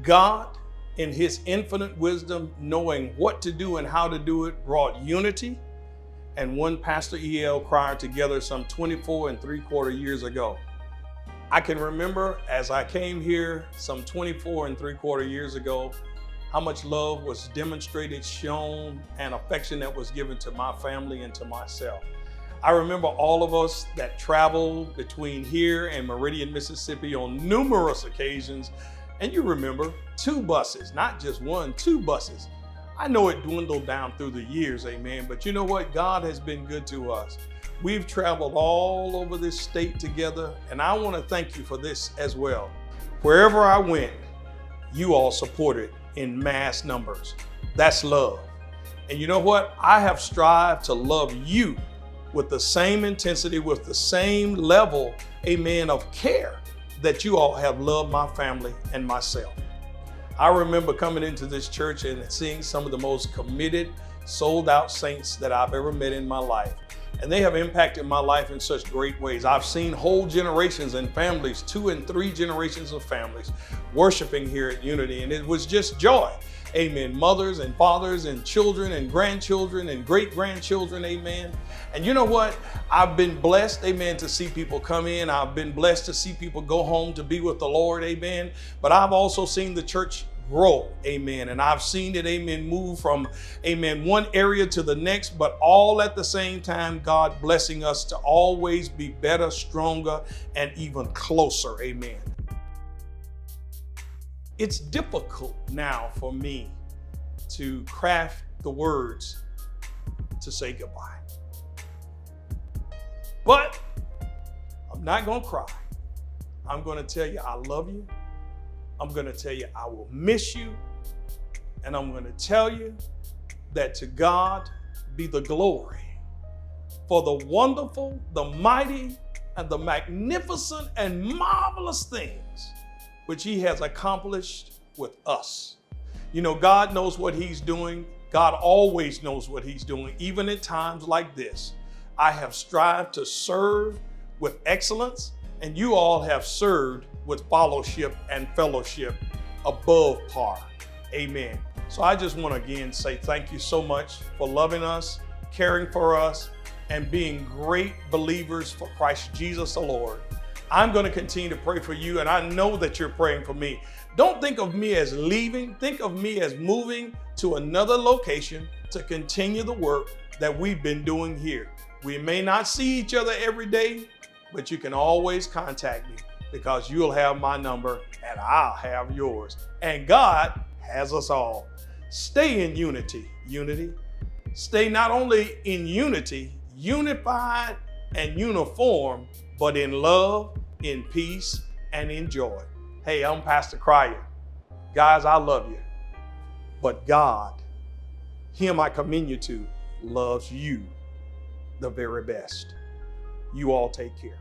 God, in his infinite wisdom, knowing what to do and how to do it, brought unity and one Pastor E.L. Cryer together some 24 and 3/4 years ago. I can remember as I came here some 24 and 3/4 years ago, how much love was demonstrated, shown, and affection that was given to my family and to myself. I remember all of us that traveled between here and Meridian, Mississippi on numerous occasions. And you remember 2 buses, not just 1, 2 buses. I know it dwindled down through the years, amen. But you know what? God has been good to us. We've traveled all over this state together, and I want to thank you for this as well. Wherever I went, you all supported in mass numbers. That's love. And you know what? I have strived to love you with the same intensity, with the same level, amen, of care that you all have loved my family and myself. I remember coming into this church and seeing some of the most committed, sold out saints that I've ever met in my life. And they have impacted my life in such great ways. I've seen whole generations and families, 2 and 3 generations of families worshiping here at Unity. And it was just joy. Amen. Mothers and fathers and children and grandchildren and great-grandchildren. Amen. And you know what? I've been blessed, amen, to see people come in. I've been blessed to see people go home to be with the Lord. Amen. But I've also seen the church grow. Amen. And I've seen it, amen, move from, amen, one area to the next, but all at the same time, God blessing us to always be better, stronger, and even closer. Amen. It's difficult now for me to craft the words to say goodbye. But I'm not going to cry. I'm going to tell you I love you. I'm going to tell you I will miss you. And I'm going to tell you that to God be the glory for the wonderful, the mighty, and the magnificent and marvelous things which he has accomplished with us. You know, God knows what he's doing. God always knows what he's doing, even at times like this. I have strived to serve with excellence, and you all have served with fellowship and fellowship above par. Amen. So I just want to again say thank you so much for loving us, caring for us, and being great believers for Christ Jesus the Lord. I'm going to continue to pray for you, and I know that you're praying for me. Don't think of me as leaving. Think of me as moving to another location to continue the work that we've been doing here. We may not see each other every day, but you can always contact me because you'll have my number and I'll have yours. And God has us all. Stay in unity. Stay not only in unity, unified and uniform, but in love, in peace, and in joy. Hey, I'm Pastor Cryer. Guys, I love you. But God, him I commend you to, loves you the very best. You all take care.